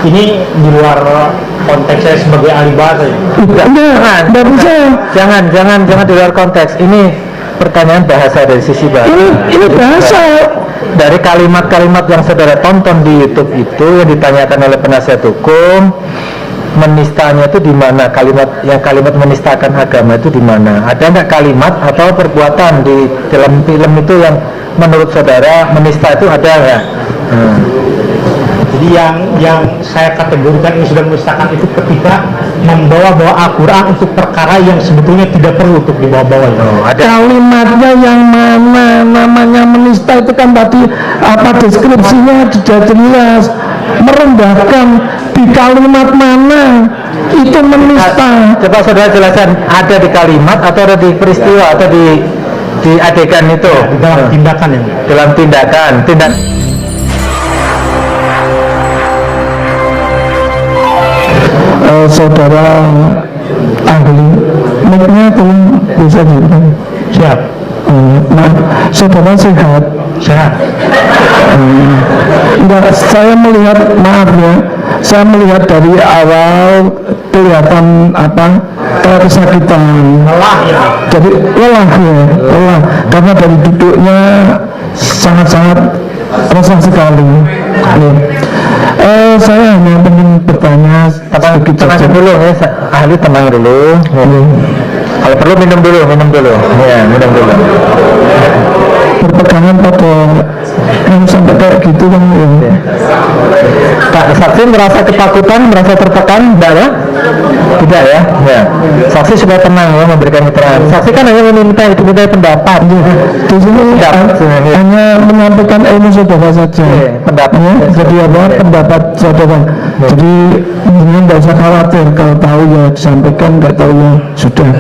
ini di luar konteks saya sebagai ahli bahasa ya. Enggak bisa. Jangan di luar konteks. Ini pertanyaan bahasa dari sisi bahasa. Ini bahasa. Dari kalimat-kalimat yang saudara tonton di YouTube itu yang ditanyakan oleh penasihat hukum, menistanya itu di mana? Kalimat menistakan agama itu di mana? Ada nggak kalimat atau perbuatan di dalam film itu yang menurut saudara menista itu ada nggak? Jadi yang saya kategorikan ini sudah menistakan itu ketika membawa-bawa Al-Quran untuk perkara yang sebetulnya tidak perlu untuk dibawa-bawa. Kalimatnya yang mana namanya menista itu kan tadi apa deskripsinya sudah jelas, merendahkan di kalimat mana itu menista. Coba saudara jelaskan, ada di kalimat atau ada di peristiwa atau di adegan itu? Di dalam tindakan yang dalam tindakan. Saudara ahli, mic-nya tolong bisa dibuka. siap. Nah, saudara sehat. Enggak, saya melihat, maaf ya, saya melihat dari awal kelihatan kesakitan. Lelah ya. Jadi lelah karena dari duduknya sangat-sangat resah sekali. Saya hanya ingin bertanya, tenang dulu ya, ahli tenang dulu. Kalau perlu minum dulu. Ya, minum dulu. Berpegangan pada yang sampai kayak gitu kan ya. Kak saksi merasa ketakutan, merasa tertekan, enggak ya? Tidak ya? Ya. Saksi sudah tenang ya memberikan keterangan. Saksi kan hanya diminta pendapat. Di sini hanya menyampaikan ilmu saudara saja. Pendapatnya. Jadi apa? Pendapat saudara. Jadi ini tidak usah khawatir, kalau tahu ya disampaikan, nggak tahu ya sudah.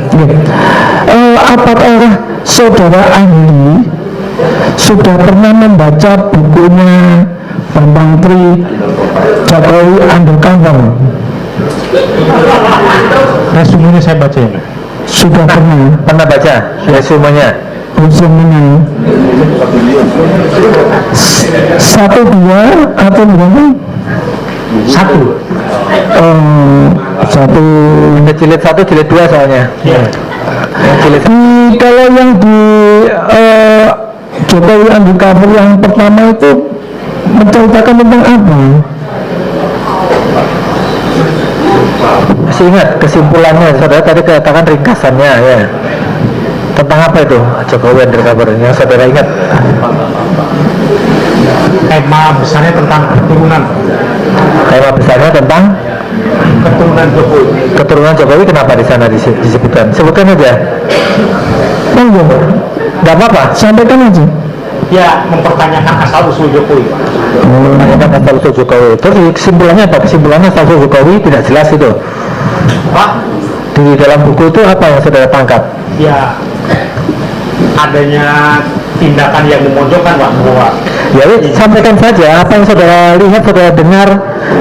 Apakah saudara ahli sudah pernah membaca bukunya Bambang Tri Jokowi Undercover? Resumenya saya baca ya. Sudah pernah baca resumenya. Satu dua atau berapa? Satu. Jilid 1, jilid 2 soalnya. Kalau yang di Jokowi Undercover yang pertama itu menceritakan tentang apa? Masih ingat kesimpulannya, saudara tadi katakan ringkasannya ya. Tentang apa itu Jokowi Undercover yang saudara ingat? Tema besarnya tentang keturunan. Tema besarnya tentang keturunan Jokowi. Kenapa di sana disebutkan? Sebutkan aja. Enggak apa-apa, sampaikan aja. Ya, mempertanyakan asal usul Jokowi. Mempertanyakan asal usul Jokowi. Terus kesimpulannya apa? Kesimpulannya asal usul Jokowi tidak jelas itu. Pak, di dalam buku itu apa yang saudara tangkap? Ya, adanya tindakan yang memojokkan Pak bahwa ya sampaikan saja apa yang saudara lihat, saudara dengar,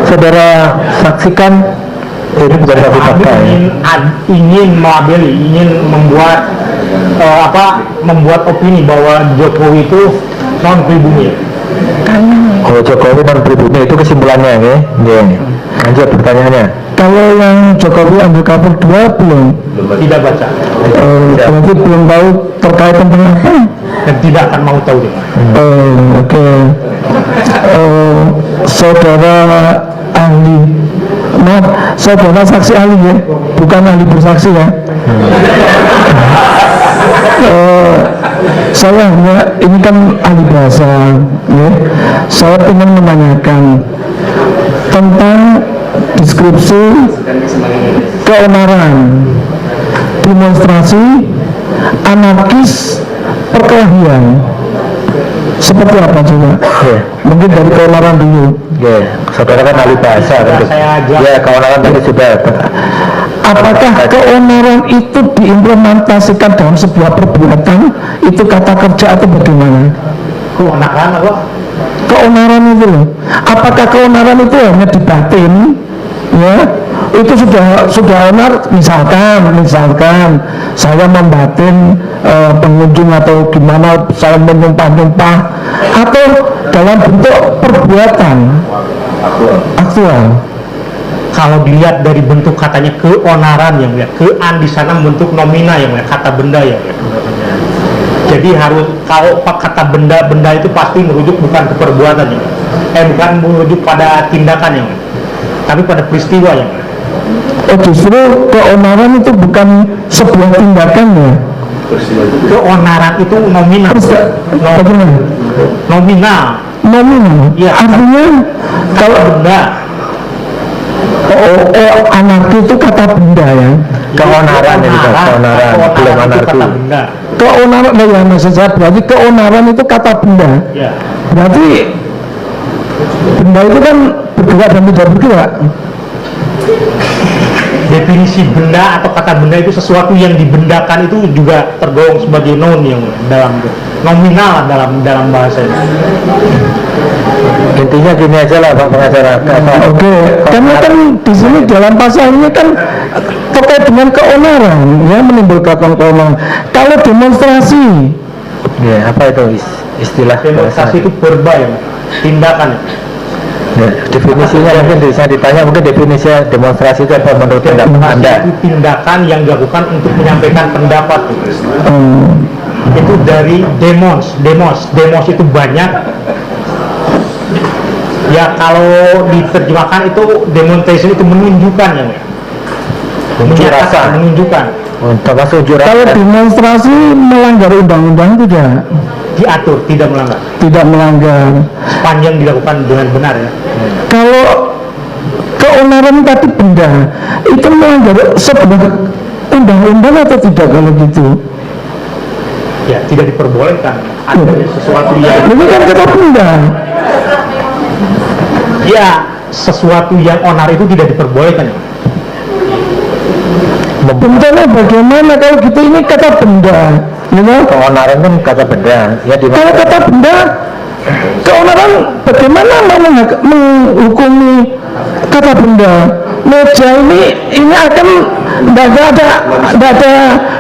saudara saksikan. Ini bukan satu fakta ya. Ingin melabeli, ingin membuat membuat opini bahwa Jokowi itu non pribumi. Oh, Jokowi non pribumi itu kesimpulannya ya. Lanjut pertanyaannya. Kalau yang Jokowi Undercover 2 belum? Tidak baca. Berarti belum tahu terkait tentang apa? Dan tidak akan mau tahu dia. Oke. Saudara ahli, maaf, saudara saksi ahli ya, bukan ahli bersaksi ya. Saya hanya, ini kan ahli bahasa ya. Saya ingin menanyakan tentang deskripsi keonaran, demonstrasi, anarkis, perkelahian. Seperti apa coba? Mungkin dari keonaran dulu. Saudara kan ahli bahasa. Ya, keonaran tadi sudah. Apakah keonaran itu diimplementasikan dalam sebuah perbuatan, itu kata kerja atau bagaimana? Keonaran apa? Keonaran itu loh. Apakah keonaran itu hanya di batin? Ya, itu sudah onar. Misalkan saya membatin pengunjung atau gimana, saya menumpah-numpah, atau dalam bentuk perbuatan. aktual. Kalau dilihat dari bentuk katanya keonaran yang mulia, kean di sana bentuk nomina yang mulia, kata benda yang mulia. Jadi harus kalau kata benda itu pasti merujuk bukan ke perbuatan ya, bukan merujuk pada tindakan yang mulia, tapi pada peristiwa yang mulia. Oh, justru keonaran itu bukan sebuah tindakan ya. Keonaran itu nomina, Bagaimana? nomina, Nominal. Iya. Artinya kalau benda. Anarki itu kata benda ya. Keonaran ini kan, keonaran, belum itu anarki. kata benda. Keonaran, nah ya maksud saya berarti keonaran itu kata benda. Ya. Berarti benda itu kan bergerak dan tidak bergerak. Definisi benda atau kata benda itu sesuatu yang dibendakan itu juga tergolong sebagai noun yang dalam nominal dalam bahasa ini. Intinya gini aja lah Pak Pengacara. Oke, karena kan di sini dalam pasal ini kan terkait dengan keonaran, ya menimbulkan keonaran. Kalau demonstrasi, Ya, apa itu istilah Demonstrasi itu verba ya, tindakan. Ya, definisinya mungkin bisa ditanya, mungkin definisi demonstrasi itu apa menurut pendapat Anda? Demonstrasi itu tindakan yang dilakukan untuk menyampaikan pendapat. Itu dari demos itu banyak. Ya kalau diterjemahkan itu demonstration itu menunjukkan ya, menyatakan, menunjukkan. Termasuk unjuk kalau rasa. demonstrasi melanggar undang-undang tidak? Diatur, tidak melanggar. Tidak melanggar. Sepanjang dilakukan dengan benar ya. Kalau keonaran tadi benda itu melanggar sebuah undang-undang atau tidak kalau gitu? Ya tidak diperbolehkan. Ada sesuatu yang Ini kan kata benda. ya sesuatu yang onar itu tidak diperbolehkan. Bendanya bagaimana kalau gitu, ini kata benda, ya? Keonaran kan kata benda. Ya di Kalau kata benda, keonaran bagaimana menghukumi kata benda? Meja ini akan tidak ada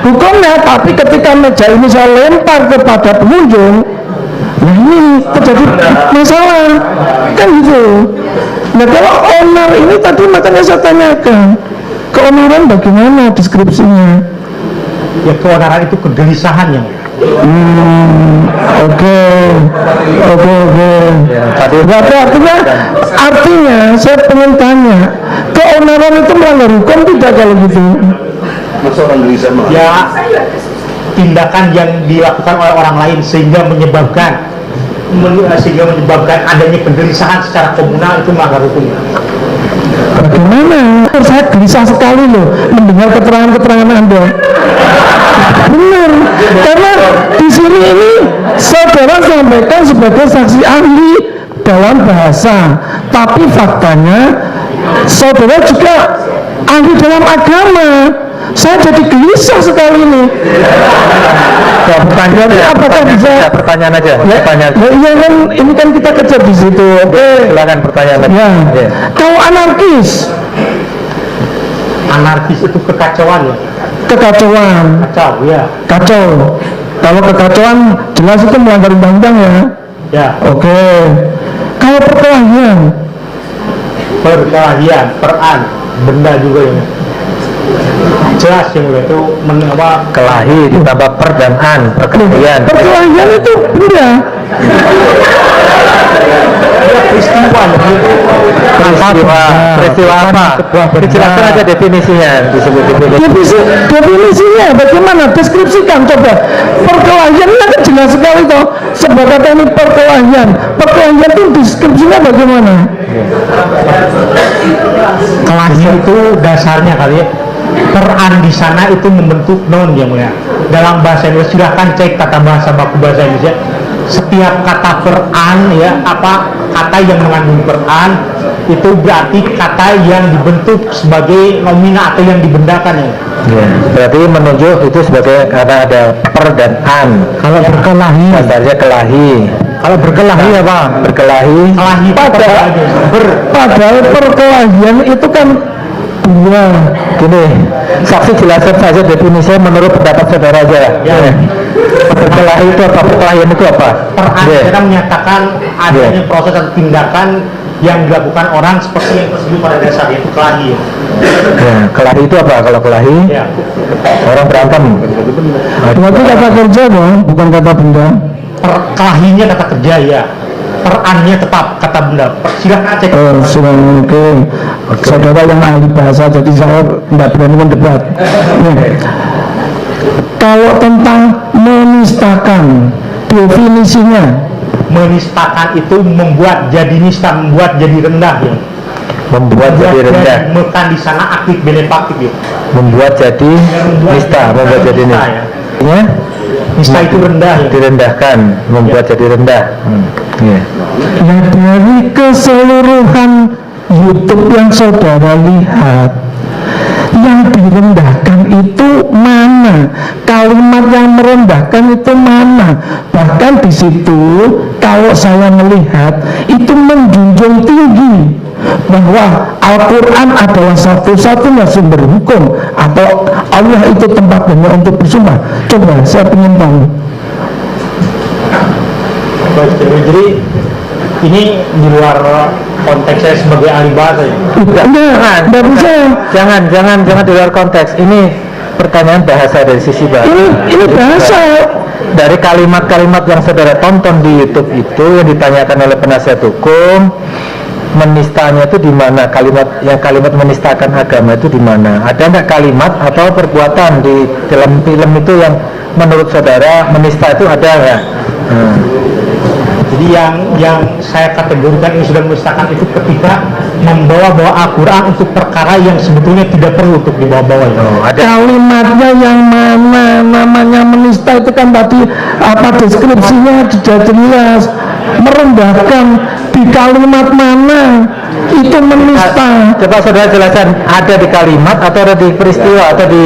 hukumnya, tapi ketika meja ini saya lempar kepada pengunjung, nah ini terjadi masalah, kan gitu. Nah kalau onar ini tadi makanya saya tanyakan, keonaran bagaimana deskripsinya? Ya keonaran itu kegelisahan yang Oke. Ya, tadi Berarti artinya saya pengen tanya, keonaran itu melanggar hukum tidak kalau gitu? ya tindakan yang dilakukan oleh orang lain sehingga menyebabkan adanya kegelisahan secara komunal itu melanggar hukum. Bagaimana? Saya gelisah sekali loh mendengar keterangan-keterangan Anda. Benar, karena di sini ini saudara sampaikan sebagai saksi ahli dalam bahasa, tapi faktanya saudara juga ahli dalam agama. Saya jadi gelisah sekali nih. pertanyaan Jadi apakah bisa? pertanyaan aja. Ya, Pertanyaan. ya, iya kan, ini kan kita kerja di situ. Oke. Silakan pertanyaan lagi. Ya. Ya. Kalau anarkis, Anarkis itu kekacauan ya, kekacauan, kacau ya, kacau. Kalau kekacauan jelas itu melanggar undang-undang ya. ya Oke. Kalau perkelahian, perkelahian, peran, benda juga ya. Jelas yang itu Kelahi ditambah per dan an, perkelahian. perkelahian itu benda. Peristiwa apa? Dijelaskan aja definisinya, disebut definisi. Definisinya bagaimana? Deskripsikan coba. Perkelahian ini kan jelas sekali toh. Sebuah kata ini perkelahian. Perkelahian itu deskripsinya bagaimana? Kelahi itu dasarnya kali ya. Peran di sana itu membentuk noun yang mulia. Dalam bahasa Indonesia silahkan cek kata baku bahasa Indonesia. Setiap kata peran ya, apa kata yang mengandung peran itu berarti kata yang dibentuk sebagai nomina atau yang dibendakan ya. Ya, berarti menunjuk itu sebagai karena ada per dan an. Kalau berkelahi, Dasarnya kelahi. kalau berkelahi apa? Berkelahi. Kelahi Padahal perkelahian itu kan dua. Gini, saksi jelaskan saja definisinya menurut pendapat saudara aja. Ya. Perkelahi itu apa? Perkelahian itu apa? peran Ya. kita menyatakan adanya proses atau tindakan yang dilakukan orang seperti yang tersebut pada dasarnya itu kelahi. Ya, kelahi itu apa? Kalau kelahi Ya. orang berantem. Berarti kata kerja dong, bukan kata benda. Kelahinya kata kerja ya, perannya tetap kata benda. Silahkan cek. Oke. Saudara yang ahli bahasa, jadi saya tidak berani mendebat. Kalau tentang menistakan, definisinya Menistakan itu membuat jadi nista, membuat jadi rendah ya. Membuat jadi rendah, Bukan di sana aktif benefaktif ya. membuat jadi nista, membuat jadi nista. ya. Ya, Nista itu rendah ya. direndahkan, membuat jadi rendah. Ya. ya dari keseluruhan YouTube yang saudara lihat, yang direndahkan itu mana? Kalimat yang merendahkan itu mana? Bahkan di situ kalau saya melihat itu menjunjung tinggi bahwa Al-Quran adalah satu-satunya sumber hukum, atau Allah itu tempat hanya untuk bersumpah. Coba saya ingin tahu. Jadi ini di luar konteks saya sebagai ahli bahasa ya. Enggak bisa. Jangan di luar konteks. Ini pertanyaan bahasa dari sisi bahasa. Ini bahasa. Dari kalimat-kalimat yang saudara tonton di YouTube itu yang ditanyakan oleh penasihat hukum, menistanya itu di mana? Kalimat menistakan agama itu di mana? Ada nggak kalimat atau perbuatan di dalam film itu yang menurut saudara menista itu ada nggak? Jadi yang saya kategorikan ini sudah menistakan itu ketika membawa-bawa Al-Quran untuk perkara yang sebetulnya tidak perlu untuk dibawa-bawa ya. Kalimatnya yang mana? Namanya menista itu kan tadi apa deskripsinya sudah jelas. Merendahkan di kalimat mana? Itu menista. Coba saudara jelaskan, ada di kalimat atau ada di peristiwa atau di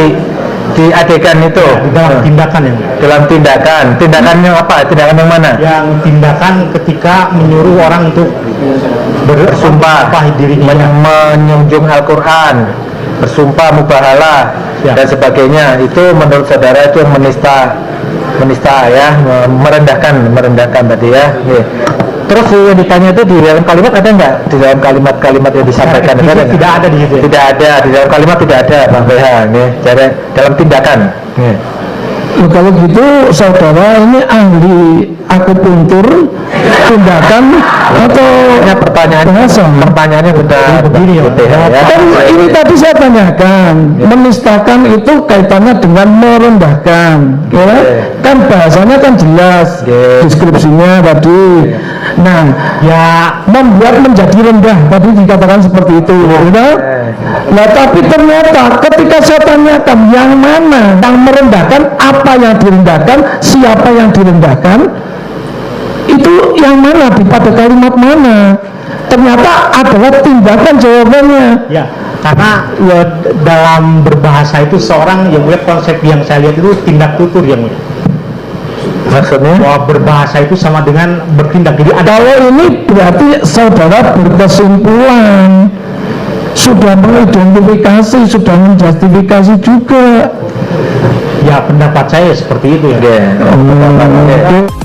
adegan itu? Di dalam tindakan yang Dalam tindakannya apa? Tindakan yang mana? yang tindakan ketika menyuruh orang untuk Bersumpah, dirinya. menjunjung Al-Quran, bersumpah mubahalah Ya. dan sebagainya. Itu menurut saudara itu yang menista ya, merendahkan tadi ya. Iya. Terus yang ditanya itu di dalam kalimat ada nggak? Di dalam kalimat-kalimat yang disampaikan Ya, ada nggak? tidak ada di situ. Tidak ada, di dalam kalimat tidak ada, Bang BH. Nih, jadi dalam tindakan. Nih. Kalau gitu saudara ini ahli akupuntur, tindakan atau bahasa? Pertanyaannya benar begini ya. Kan ini tadi saya tanyakan, menistakan itu kaitannya dengan merendahkan, ya? Kan bahasanya kan jelas, deskripsinya tadi. Nah, ya membuat menjadi rendah tadi dikatakan seperti itu, ya? Nah, tapi ternyata ketika saya tanyakan yang mana yang merendahkan, apa yang direndahkan, siapa yang direndahkan, itu yang mana, pada kalimat mana? Ternyata adalah tindakan jawabannya. Ya, karena ya, dalam berbahasa itu seorang yang melihat konsep yang saya lihat itu tindak tutur yang mulia. Maksudnya? Bahwa berbahasa itu sama dengan bertindak. Jadi ada Kalau ini berarti saudara berkesimpulan, sudah mengidentifikasi, sudah menjustifikasi juga. ya pendapat saya seperti itu ya. Oke. Oke.